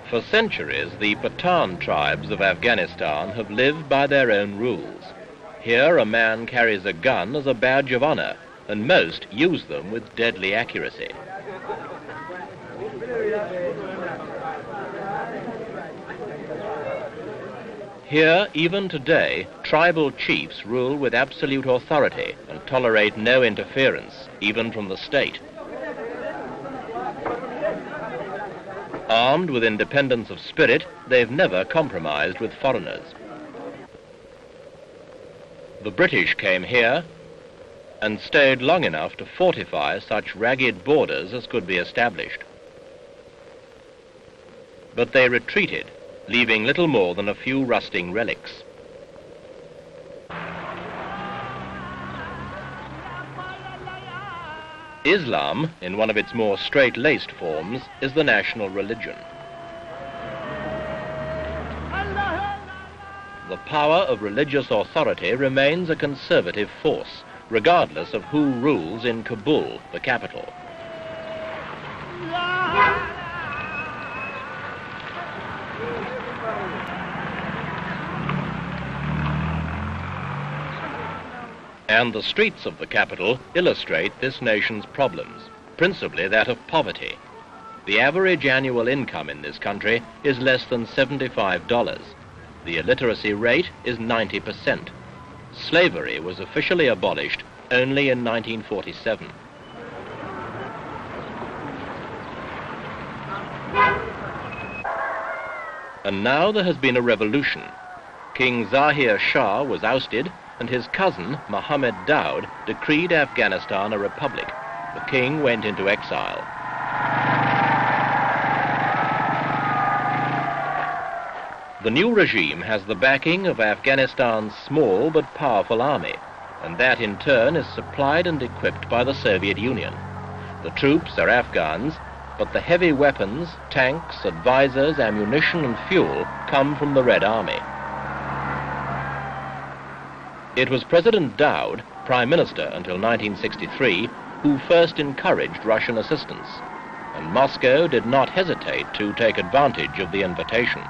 For centuries, the Pathan tribes of Afghanistan have lived by their own rules. Here, a man carries a gun as a badge of honor, and most use them with deadly accuracy. Here, even today, tribal chiefs rule with absolute authority and tolerate no interference, even from the state. Armed with independence of spirit, they've never compromised with foreigners. The British came here and stayed long enough to fortify such ragged borders as could be established. But they retreated, leaving little more than a few rusting relics. Islam, in one of its more straight-laced forms, is the national religion. The power of religious authority remains a conservative force, regardless of who rules in Kabul, the capital. And the streets of the capital illustrate this nation's problems, principally that of poverty. The average annual income in this country is less than $75. The illiteracy rate is 90%. Slavery was officially abolished only in 1947. And now there has been a revolution. King Zahir Shah was ousted, and his cousin, Mohammed Daud, decreed Afghanistan a republic. The king went into exile. The new regime has the backing of Afghanistan's small but powerful army, and that in turn is supplied and equipped by the Soviet Union. The troops are Afghans, but the heavy weapons, tanks, advisors, ammunition and fuel come from the Red Army. It was President Daud, Prime Minister until 1963, who first encouraged Russian assistance, and Moscow did not hesitate to take advantage of the invitation.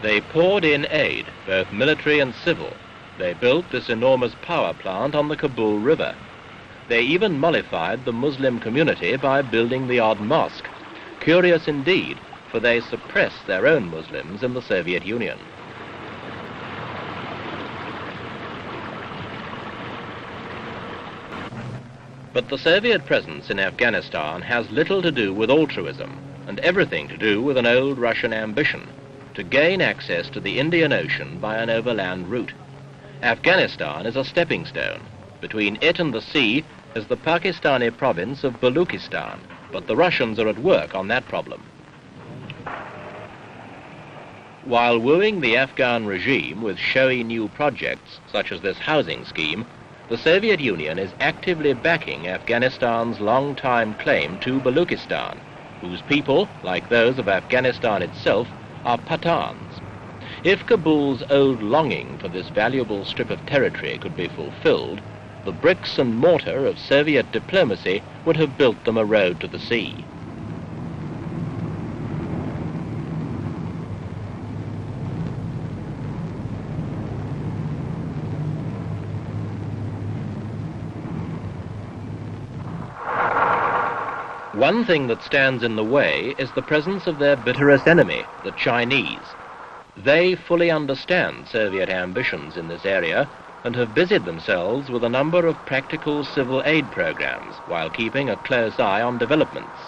They poured in aid, both military and civil. They built this enormous power plant on the Kabul River. They even mollified the Muslim community by building the odd mosque. Curious indeed, for they suppressed their own Muslims in the Soviet Union. But the Soviet presence in Afghanistan has little to do with altruism, and everything to do with an old Russian ambition, to gain access to the Indian Ocean by an overland route. Afghanistan is a stepping stone. Between it and the sea is the Pakistani province of Baluchistan, but the Russians are at work on that problem. While wooing the Afghan regime with showy new projects, such as this housing scheme, the Soviet Union is actively backing Afghanistan's long-time claim to Baluchistan, whose people, like those of Afghanistan itself, are Pathans. If Kabul's old longing for this valuable strip of territory could be fulfilled, the bricks and mortar of Soviet diplomacy would have built them a road to the sea. One thing that stands in the way is the presence of their bitterest enemy, the Chinese. They fully understand Soviet ambitions in this area and have busied themselves with a number of practical civil aid programs while keeping a close eye on developments,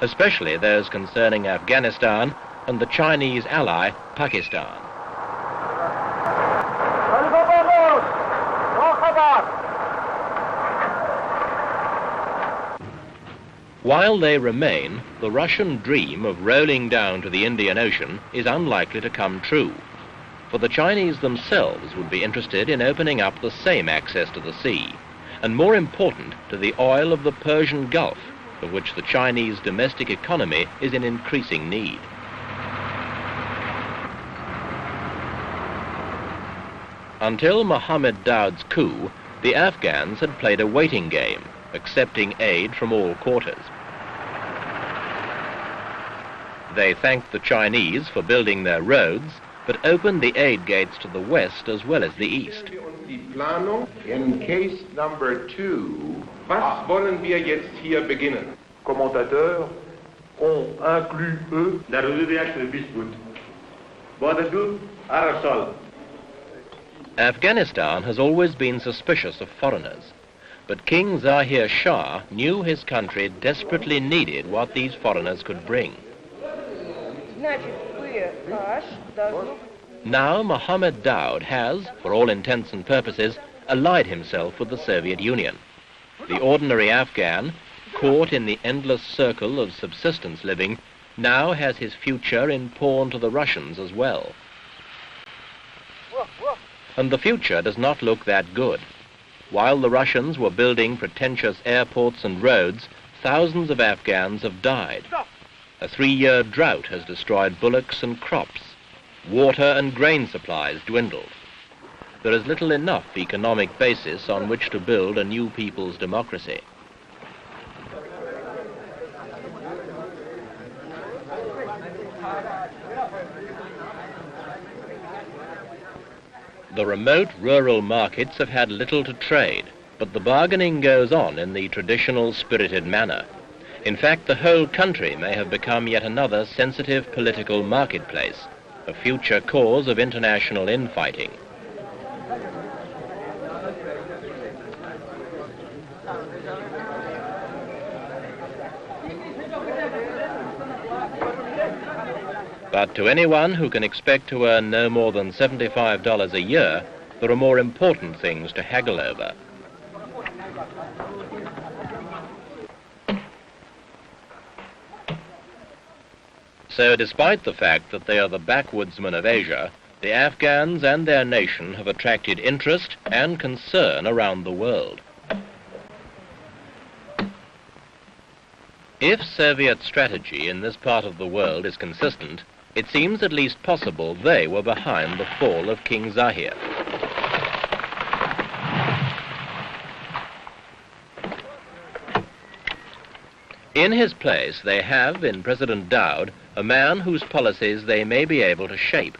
especially those concerning Afghanistan and the Chinese ally, Pakistan. While they remain, the Russian dream of rolling down to the Indian Ocean is unlikely to come true, for the Chinese themselves would be interested in opening up the same access to the sea, and more important, to the oil of the Persian Gulf, of which the Chinese domestic economy is in increasing need. Until Mohammed Daud's coup, the Afghans had played a waiting game, accepting aid from all quarters. They thanked the Chinese for building their roads, but opened the aid gates to the west as well as the east. In case number 2, was wollen wir jetzt hier beginnen? Commentateurs ont inclus, eux, la réaction de Bismuth. Bodadu, Arasol. Afghanistan has always been suspicious of foreigners, but King Zahir Shah knew his country desperately needed what these foreigners could bring. Now Mohammed Daoud has, for all intents and purposes, allied himself with the Soviet Union. The ordinary Afghan, caught in the endless circle of subsistence living, now has his future in pawn to the Russians as well. And the future does not look that good. While the Russians were building pretentious airports and roads, thousands of Afghans have died. A 3-year drought has destroyed bullocks and crops. Water and grain supplies dwindled. There is little enough economic basis on which to build a new people's democracy. The remote rural markets have had little to trade, but the bargaining goes on in the traditional spirited manner. In fact, the whole country may have become yet another sensitive political marketplace, a future cause of international infighting. But to anyone who can expect to earn no more than $75 a year, there are more important things to haggle over. So despite the fact that they are the backwoodsmen of Asia, the Afghans and their nation have attracted interest and concern around the world. If Soviet strategy in this part of the world is consistent, it seems at least possible they were behind the fall of King Zahir. In his place, they have, in President Daoud, a man whose policies they may be able to shape.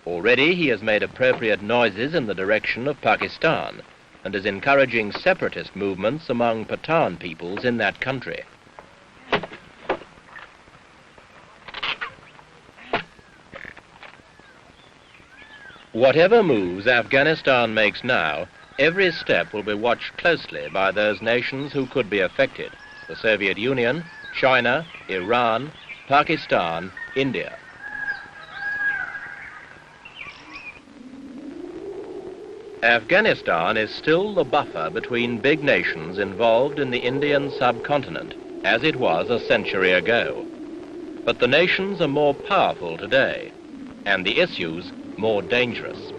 Already he has made appropriate noises in the direction of Pakistan and is encouraging separatist movements among Pathan peoples in that country. Whatever moves Afghanistan makes now, every step will be watched closely by those nations who could be affected: the Soviet Union, China, Iran, Pakistan, India. Afghanistan is still the buffer between big nations involved in the Indian subcontinent, as it was a century ago. But the nations are more powerful today, and the issues more dangerous.